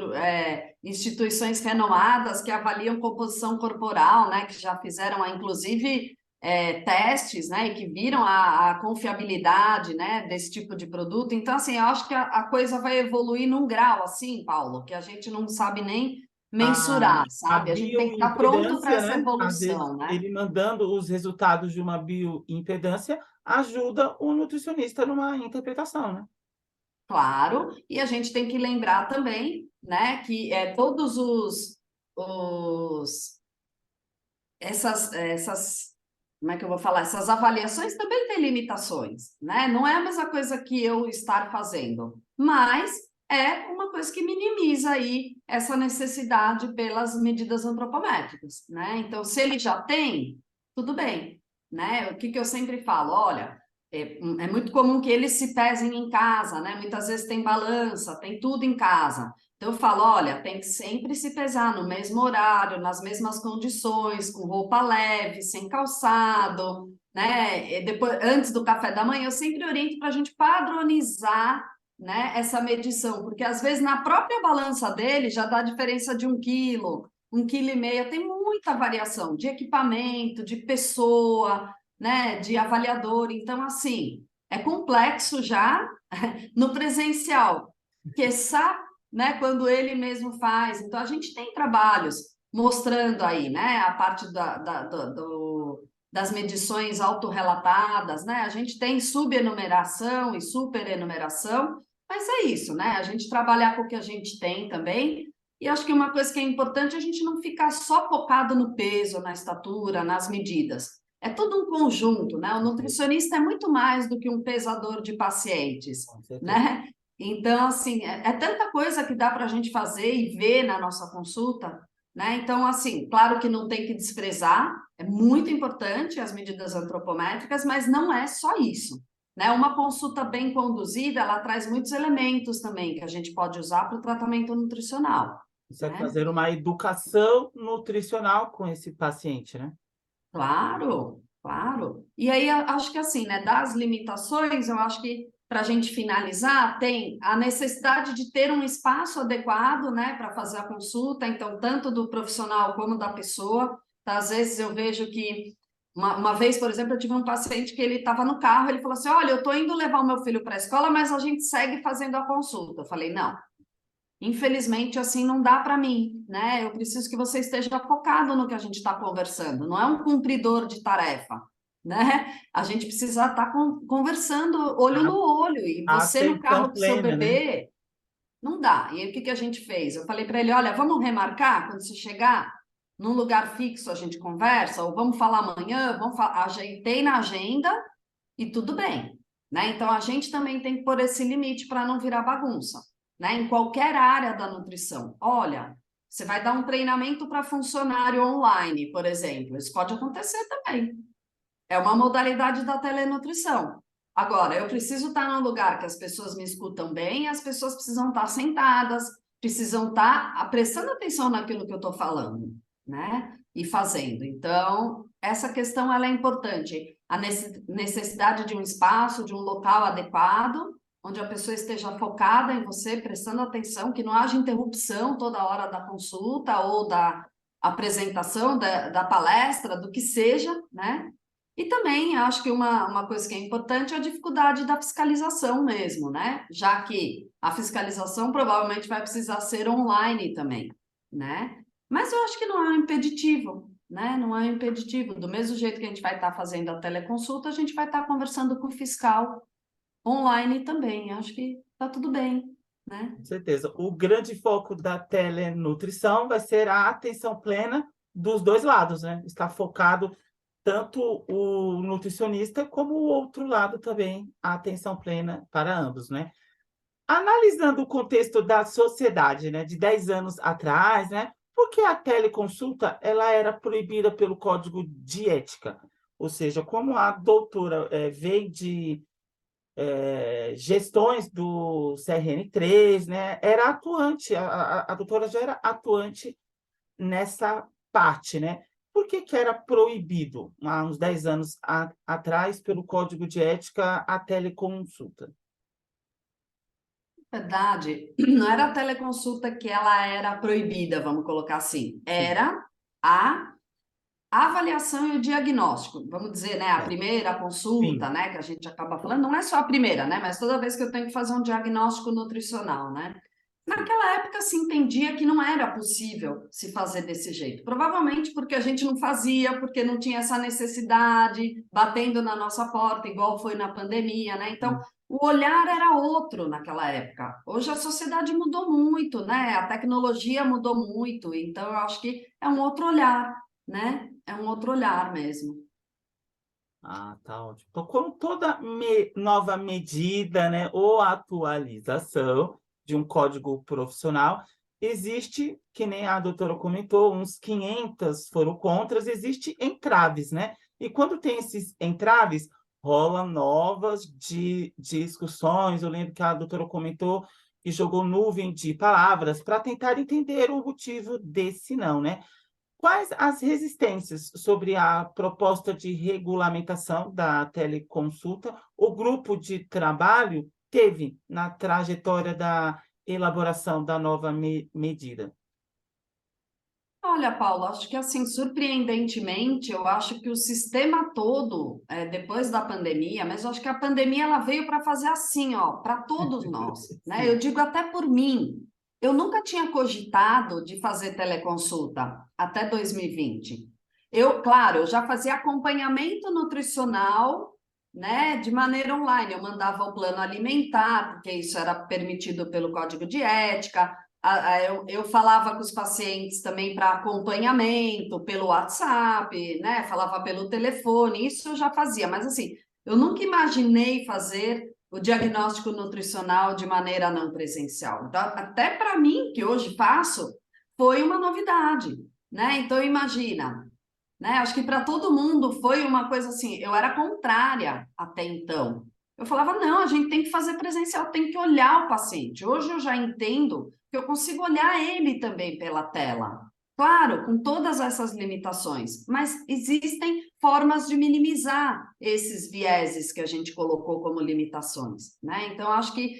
instituições renomadas que avaliam composição corporal, né, que já fizeram, inclusive, testes, né, e que viram a confiabilidade, né, desse tipo de produto. Então, assim, eu acho que a coisa vai evoluir num grau, assim, Paulo, que a gente não sabe nem mensurar, A sabe? A gente tem que estar pronto para bioimpedância, essa né? Às vezes, evolução, né? ele mandando os resultados de uma bioimpedância ajuda o nutricionista numa interpretação, né? Claro, e a gente tem que lembrar também, né, que todos os como é que eu vou falar? Essas avaliações também têm limitações, né? Não é a mesma coisa que eu estar fazendo, mas é uma coisa que minimiza aí essa necessidade pelas medidas antropométricas, né? Então, se ele já tem, tudo bem, né? O que que eu sempre falo? Olha, é muito comum que eles se pesem em casa, né? Muitas vezes tem balança, tem tudo em casa. Então, eu falo, olha, tem que sempre se pesar no mesmo horário, nas mesmas condições, com roupa leve, sem calçado, né? E depois, antes do café da manhã, eu sempre oriento para a gente padronizar, né, essa medição, porque às vezes na própria balança dele já dá diferença de 1,5 quilo, tem muita variação de equipamento, de pessoa, né, de avaliador. Então, assim, é complexo já no presencial, quiçá, né, quando ele mesmo faz. Então, a gente tem trabalhos mostrando aí, né, a parte das medições autorrelatadas, né, a gente tem subenumeração e superenumeração, mas é isso, né, a gente trabalhar com o que a gente tem também, e acho que uma coisa que é importante é a gente não ficar só focado no peso, na estatura, nas medidas. É todo um conjunto, né? O nutricionista é muito mais do que um pesador de pacientes, Com certeza. né? Então, assim, é tanta coisa que dá para a gente fazer e ver na nossa consulta, né? Então, assim, claro que não tem que desprezar, é muito importante as medidas antropométricas, mas não é só isso, né? Uma consulta bem conduzida, ela traz muitos elementos também que a gente pode usar para o tratamento nutricional, Consegue né? fazer uma educação nutricional com esse paciente, né? Claro, claro. E aí, acho que assim, né, das limitações, eu acho que para a gente finalizar, tem a necessidade de ter um espaço adequado, né, para fazer a consulta, então, tanto do profissional como da pessoa. Tá? Às vezes eu vejo que, uma vez, por exemplo, eu tive um paciente que ele estava no carro, ele falou assim: olha, eu estou indo levar o meu filho para a escola, mas a gente segue fazendo a consulta. Eu falei: não. Infelizmente, assim não dá para mim, né? Eu preciso que você esteja focado no que a gente está conversando, não é um cumpridor de tarefa, né? A gente precisa estar conversando olho no A, olho, e a você no atenção carro com seu plena, né? bebê, não dá. E aí, o que que a gente fez? Eu falei para ele: olha, vamos remarcar quando você chegar num lugar fixo, a gente conversa, ou vamos falar amanhã, ajeitei na agenda e tudo bem. né? Então, a gente também tem que pôr esse limite para não virar bagunça, né? Em qualquer área da nutrição. Olha, você vai dar um treinamento para funcionário online, por exemplo. Isso pode acontecer também. É uma modalidade da telenutrição. Agora, eu preciso estar num lugar que as pessoas me escutam bem, as pessoas precisam estar sentadas, precisam estar prestando atenção naquilo que eu estou falando, né? E fazendo. Então, essa questão ela é importante. A necessidade de um espaço, de um local adequado, onde a pessoa esteja focada em você, prestando atenção, que não haja interrupção toda hora da consulta ou da apresentação, da palestra, do que seja, né? E também acho que uma coisa que é importante é a dificuldade da fiscalização mesmo, né? Já que a fiscalização provavelmente vai precisar ser online também, né? Mas eu acho que não é um impeditivo, né? Não é um impeditivo. Do mesmo jeito que a gente vai estar fazendo a teleconsulta, a gente vai estar conversando com o fiscal online também. Acho que está tudo bem, né? Com certeza. O grande foco da telenutrição vai ser a atenção plena dos dois lados, né? Está focado tanto o nutricionista como o outro lado também, a atenção plena para ambos, né? Analisando o contexto da sociedade, né, de 10 anos atrás, né, por que a teleconsulta ela era proibida pelo Código de Ética? Ou seja, como a doutora vem de gestões do CRN3, né, era atuante, a doutora já era atuante nessa parte, né? Por que que era proibido, há uns 10 anos atrás, pelo Código de Ética, a teleconsulta? Verdade, não era a teleconsulta que ela era proibida, vamos colocar assim, Sim, era a avaliação e o diagnóstico, vamos dizer, né, a é, primeira consulta, sim, né, que a gente acaba falando, não é só a primeira, né, mas toda vez que eu tenho que fazer um diagnóstico nutricional, né, sim. naquela época se entendia que não era possível se fazer desse jeito, provavelmente porque a gente não fazia, porque não tinha essa necessidade batendo na nossa porta, igual foi na pandemia, né, então o olhar era outro naquela época. Hoje a sociedade mudou muito, né? A tecnologia mudou muito, então eu acho que é um outro olhar, né? É um outro olhar mesmo. Ah, tá ótimo. Então, como toda nova medida, né, ou atualização de um código profissional, existe, que nem a doutora comentou, uns 500 foram contras, existe entraves, né? E quando tem esses entraves, rola novas discussões. Eu lembro que a doutora comentou que jogou nuvem de palavras para tentar entender o motivo desse não, né? Quais as resistências sobre a proposta de regulamentação da teleconsulta o grupo de trabalho teve na trajetória da elaboração da nova medida? Olha, Paulo, acho que assim, surpreendentemente, eu acho que o sistema todo, depois da pandemia, mas eu acho que a pandemia ela veio para fazer assim, ó, para todos nós, né? Eu Sim. digo até por mim. Eu nunca tinha cogitado de fazer teleconsulta até 2020. Eu, claro, eu já fazia acompanhamento nutricional, né, de maneira online. Eu mandava o plano alimentar, porque isso era permitido pelo Código de Ética. Eu falava com os pacientes também para acompanhamento pelo WhatsApp, né? Falava pelo telefone, isso eu já fazia, mas assim, eu nunca imaginei fazer o diagnóstico nutricional de maneira não presencial. Então, até para mim, que hoje faço, foi uma novidade, né? Então, imagina, né? Acho que para todo mundo foi uma coisa assim, eu era contrária até então. Eu falava, não, a gente tem que fazer presencial, tem que olhar o paciente. Hoje eu já entendo que eu consigo olhar ele também pela tela. Claro, com todas essas limitações, mas existem formas de minimizar esses vieses que a gente colocou como limitações, né? Então, acho que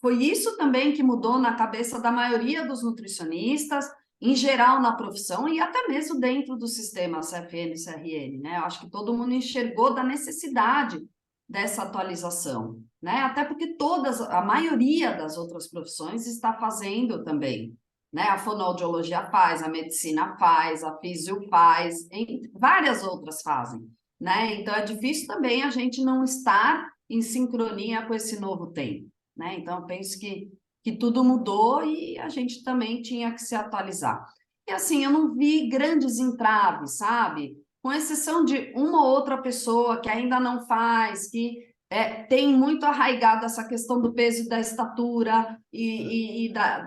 foi isso também que mudou na cabeça da maioria dos nutricionistas, em geral na profissão e até mesmo dentro do sistema CFN e CRN, né? Eu acho que todo mundo enxergou da necessidade dessa atualização, né? Até porque a maioria das outras profissões está fazendo também, né? A fonoaudiologia faz, a medicina faz, a físio faz, várias outras fazem, né? Então é difícil também a gente não estar em sincronia com esse novo tempo, né? Então eu penso que tudo mudou e a gente também tinha que se atualizar. E assim, eu não vi grandes entraves, sabe? Com exceção de uma ou outra pessoa que ainda não faz, que tem muito arraigado essa questão do peso e da estatura,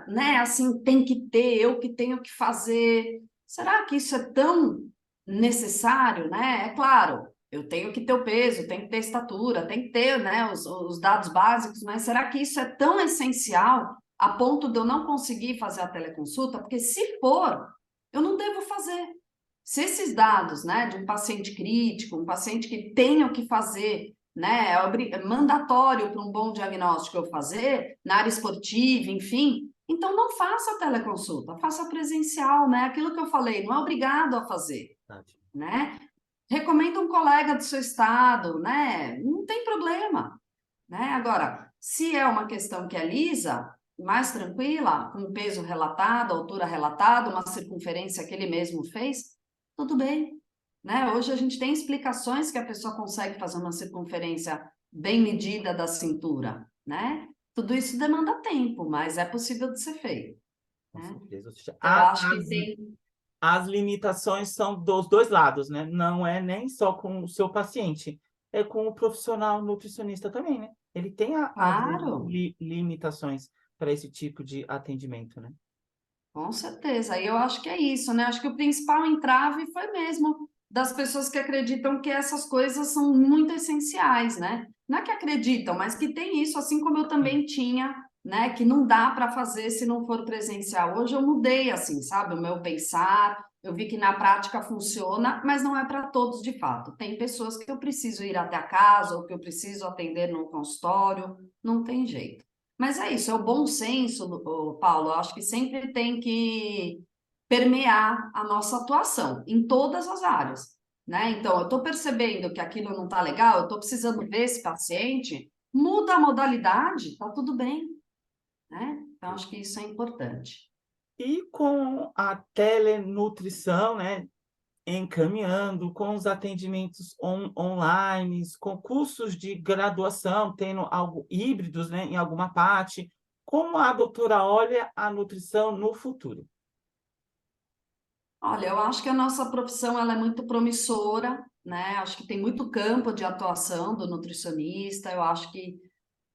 né, assim, tem que ter, eu que tenho que fazer. Será que isso é tão necessário, né? É claro, eu tenho que ter o peso, tenho que ter estatura, tem que ter, né, os dados básicos, mas será que isso é tão essencial a ponto de eu não conseguir fazer a teleconsulta? Porque se for, eu não devo fazer. Se esses dados, né, de um paciente crítico, um paciente que tem o que fazer, né, é mandatório para um bom diagnóstico eu fazer, na área esportiva, enfim, então não faça teleconsulta, faça presencial, né? Aquilo que eu falei, não é obrigado a fazer, né? Recomenda um colega do seu estado, né? Não tem problema, né? Agora, se é uma questão que é lisa, mais tranquila, com peso relatado, altura relatada, uma circunferência que ele mesmo fez, tudo bem, né? Hoje a gente tem explicações que a pessoa consegue fazer uma circunferência bem medida da cintura, né? Tudo isso demanda tempo, mas é possível de ser feito, Com né? certeza. Ou seja, Então, eu acho que tem. as limitações são dos dois lados, né? Não é nem só com o seu paciente, é com o profissional nutricionista também, né? Ele tem, às vezes, Claro, limitações para esse tipo de atendimento, né? com certeza. E eu acho que é isso, né? Acho que o principal entrave foi mesmo das pessoas que acreditam que essas coisas são muito essenciais, né? Não é que acreditam, mas que tem isso, assim como eu também tinha, né? Que não dá para fazer se não for presencial. Hoje eu mudei, assim, sabe? O meu pensar. Eu vi que na prática funciona, mas não é para todos de fato. Tem pessoas que eu preciso ir até a casa ou que eu preciso atender no consultório, não tem jeito. Mas é isso, é o bom senso, Paulo. Eu acho que sempre tem que permear a nossa atuação em todas as áreas, né? Então, eu estou percebendo que aquilo não está legal, eu estou precisando ver esse paciente, muda a modalidade, está tudo bem, né? Então, acho que isso é importante. E com a telenutrição, né? Encaminhando com os atendimentos online, com cursos de graduação, tendo algo híbridos, né, em alguma parte. Como a doutora olha a nutrição no futuro? Olha, eu acho que a nossa profissão ela é muito promissora, né? Acho que tem muito campo de atuação do nutricionista. Eu acho que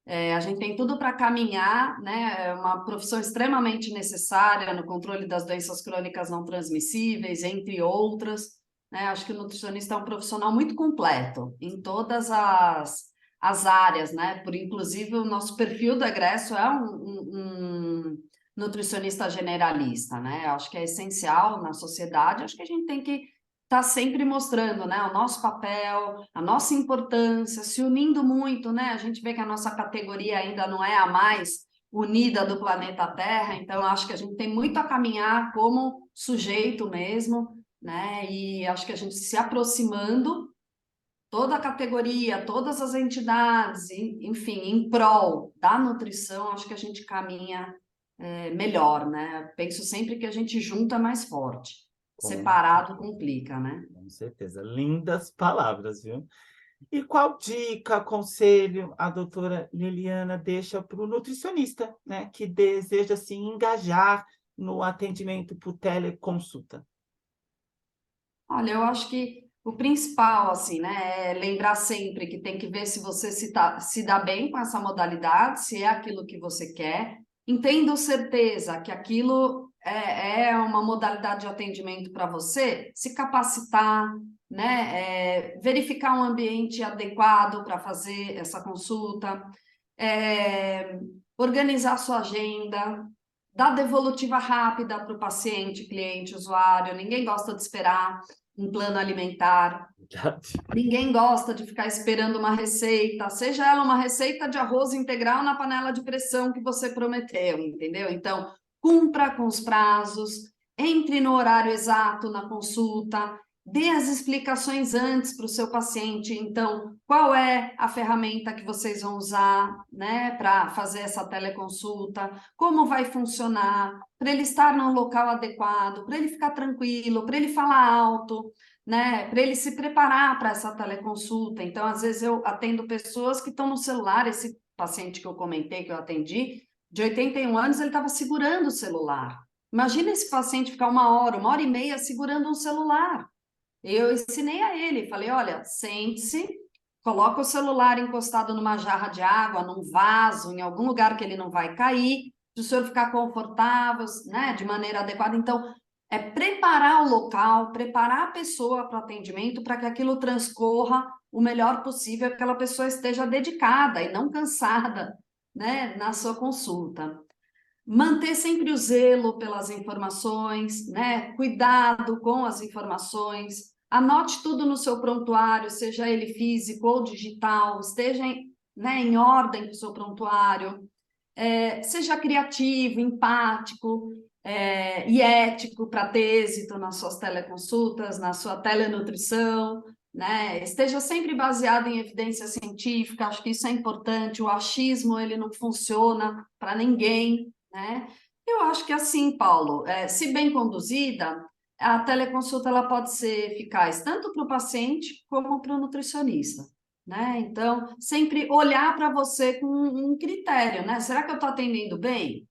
a gente tem tudo para caminhar, né? É uma profissão extremamente necessária no controle das doenças crônicas não transmissíveis, entre outras, né? Acho que o nutricionista é um profissional muito completo em todas as áreas, né? Por inclusive o nosso perfil do egresso é um nutricionista generalista, né? Acho que é essencial na sociedade. Acho que a gente tem que está sempre mostrando, né, o nosso papel, a nossa importância, se unindo muito, né? A gente vê que a nossa categoria ainda não é a mais unida do planeta Terra, então acho que a gente tem muito a caminhar como sujeito mesmo, né? E acho que a gente se aproximando, toda a categoria, todas as entidades, enfim, em prol da nutrição, acho que a gente caminha melhor, né? Penso sempre que a gente junta mais forte. Com Separado complica, né? com certeza. Lindas palavras, viu? E qual dica, conselho a doutora Liliana deixa para o nutricionista, né, que deseja se engajar no atendimento por teleconsulta? Olha, eu acho que o principal, assim, né, é lembrar sempre que tem que ver se você se dá bem com essa modalidade, se é aquilo que você quer. Entendo certeza que aquilo é uma modalidade de atendimento para você, se capacitar, né, verificar um ambiente adequado para fazer essa consulta, é, organizar sua agenda, dar devolutiva rápida para o paciente, cliente, usuário. Ninguém gosta de esperar um plano alimentar. Ninguém gosta de ficar esperando uma receita, seja ela uma receita de arroz integral na panela de pressão que você prometeu, entendeu? Então, cumpra com os prazos, entre no horário exato na consulta, dê as explicações antes para o seu paciente. Então, qual é a ferramenta que vocês vão usar, né, para fazer essa teleconsulta? Como vai funcionar? Para ele estar num local adequado, para ele ficar tranquilo, para ele falar alto, né, para ele se preparar para essa teleconsulta. Então, às vezes eu atendo pessoas que estão no celular, esse paciente que eu comentei, que eu atendi, de 81 anos, ele estava segurando o celular. Imagina esse paciente ficar uma hora e meia segurando um celular. Eu ensinei a ele, falei, olha, sente-se, coloca o celular encostado numa jarra de água, num vaso, em algum lugar que ele não vai cair, para o senhor ficar confortável, né, de maneira adequada. Então, é preparar o local, preparar a pessoa para o atendimento, para que aquilo transcorra o melhor possível, que aquela pessoa esteja dedicada e não cansada, né, na sua consulta. Manter sempre o zelo pelas informações, né? Cuidado com as informações, anote tudo no seu prontuário, seja ele físico ou digital, esteja né, em ordem com o seu prontuário, seja criativo, empático e ético para ter êxito nas suas teleconsultas, na sua telenutrição, né? Esteja sempre baseado em evidência científica, acho que isso é importante, o achismo ele não funciona para ninguém, né? Eu acho que assim, Paulo, se bem conduzida, a teleconsulta ela pode ser eficaz tanto para o paciente como para o nutricionista, né? Então, sempre olhar para você com um critério, né? Será que eu estou atendendo bem?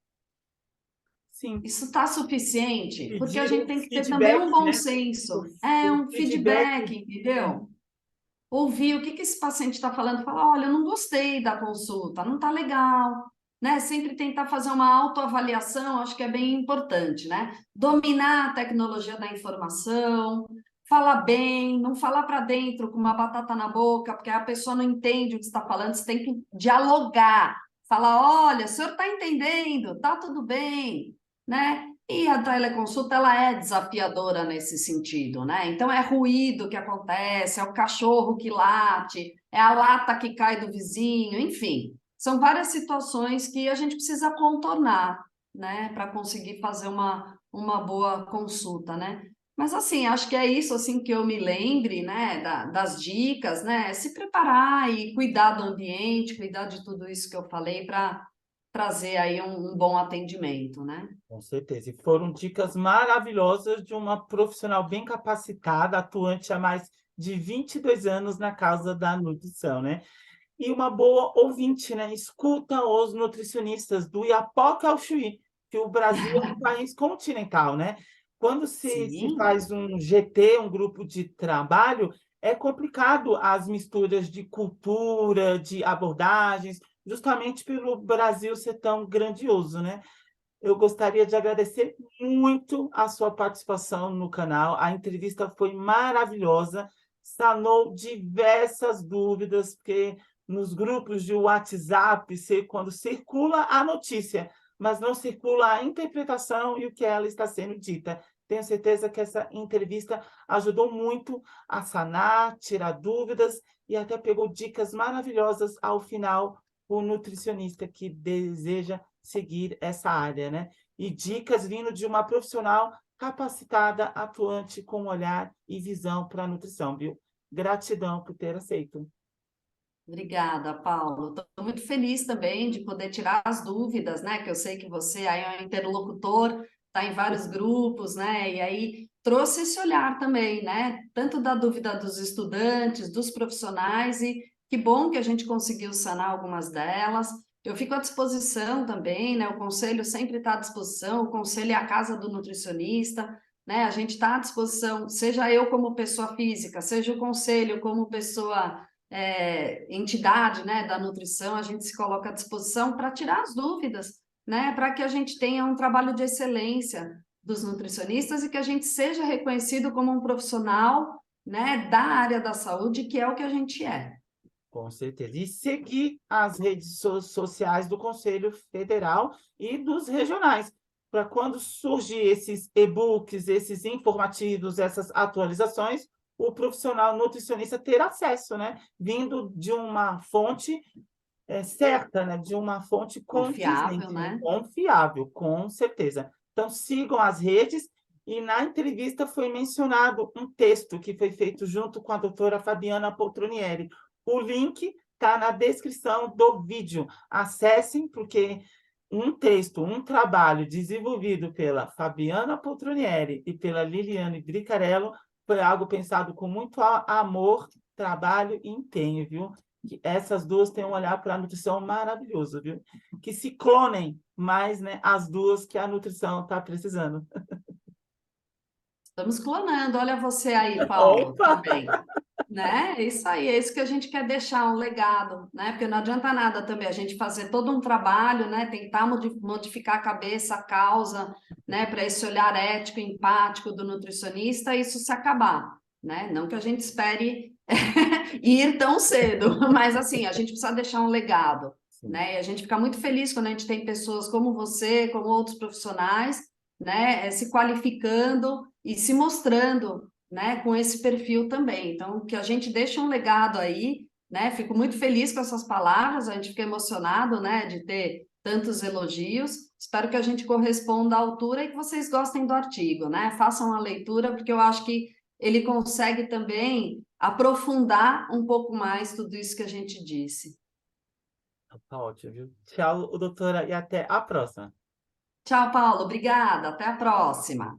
Sim, Isso está suficiente? Porque a pedir gente um tem que ter também feedback, um bom né? O, senso, o um feedback, feedback, é, entendeu? Ouvir o que esse paciente está falando, falar, olha, eu não gostei da consulta, não está legal, né? Sempre tentar fazer uma autoavaliação, acho que é bem importante, né? Dominar a tecnologia da informação, falar bem, não falar para dentro com uma batata na boca, porque a pessoa não entende o que está falando, você tem que dialogar, falar, olha, o senhor está entendendo, tá tudo bem, né? E a teleconsulta, ela é desafiadora nesse sentido, né? Então, é ruído que acontece, é o cachorro que late, é a lata que cai do vizinho, enfim. São várias situações que a gente precisa contornar, né? Para conseguir fazer uma boa consulta, né? Mas, assim, acho que é isso, assim, que eu me lembre, né? Das dicas, né? Se preparar e cuidar do ambiente, cuidar de tudo isso que eu falei para trazer aí um bom atendimento, né? com certeza. E foram dicas maravilhosas de uma profissional bem capacitada, atuante há mais de 22 anos na causa da nutrição, né? E uma boa ouvinte, né? Escuta os nutricionistas do Iapoca ao Chuí, que o Brasil é um país continental, né? Quando se Sim. faz um GT, um grupo de trabalho, é complicado as misturas de cultura, de abordagens, justamente pelo Brasil ser tão grandioso, né? Eu gostaria de agradecer muito a sua participação no canal. A entrevista foi maravilhosa, sanou diversas dúvidas, porque nos grupos de WhatsApp, quando circula a notícia, mas não circula a interpretação e o que ela está sendo dita. Tenho certeza que essa entrevista ajudou muito a sanar, tirar dúvidas e até pegou dicas maravilhosas ao final, o nutricionista que deseja seguir essa área, né? E dicas vindo de uma profissional capacitada, atuante, com olhar e visão para a nutrição, viu? Gratidão por ter aceito. Obrigada, Paulo. Estou muito feliz também de poder tirar as dúvidas, né? Que eu sei que você aí é um interlocutor, está em vários grupos, né? E aí trouxe esse olhar também, né? Tanto da dúvida dos estudantes, dos profissionais, e que bom que a gente conseguiu sanar algumas delas. Eu fico à disposição também, né? O conselho sempre está à disposição, o conselho é a casa do nutricionista, né? A gente está à disposição, seja eu como pessoa física, seja o conselho como pessoa entidade, né, da nutrição, a gente se coloca à disposição para tirar as dúvidas, né, para que a gente tenha um trabalho de excelência dos nutricionistas e que a gente seja reconhecido como um profissional, né, da área da saúde, que é o que a gente é. Com certeza. E seguir as redes sociais do Conselho Federal e dos regionais, para quando surgir esses e-books, esses informativos, essas atualizações, o profissional nutricionista ter acesso, né? Vindo de uma fonte certa, né? De uma fonte Confiável, condizente, né? né? Confiável, com certeza. Então, sigam as redes. E na entrevista foi mencionado um texto que foi feito junto com a doutora Fabiana Poltronieri. O link está na descrição do vídeo. Acessem, porque um texto, um trabalho desenvolvido pela Fabiana Poltronieri e pela Liliane Bricarello foi algo pensado com muito amor, trabalho e empenho, viu? Que essas duas têm um olhar para a nutrição maravilhoso, viu? Que se clonem mais, né, as duas que a nutrição está precisando. Estamos clonando, olha você aí, Paulo, Opa! também. Né? É isso aí, é isso que a gente quer deixar, um legado, né? Porque não adianta nada também a gente fazer todo um trabalho, né? Tentar modificar a cabeça, a causa, né? Para esse olhar ético, empático do nutricionista, isso se acabar, né? Não que a gente espere ir tão cedo, mas assim, a gente precisa deixar um legado, Sim. né? E a gente fica muito feliz quando a gente tem pessoas como você, como outros profissionais, né? Se qualificando e se mostrando, né, com esse perfil também. Então, que a gente deixe um legado aí, né? Fico muito feliz com essas palavras, a gente fica emocionado, né, de ter tantos elogios. Espero que a gente corresponda à altura e que vocês gostem do artigo, né? Façam a leitura, porque eu acho que ele consegue também aprofundar um pouco mais tudo isso que a gente disse. Tá ótimo, viu? Tchau, doutora, e até a próxima. Tchau, Paulo. Obrigada. Até a próxima.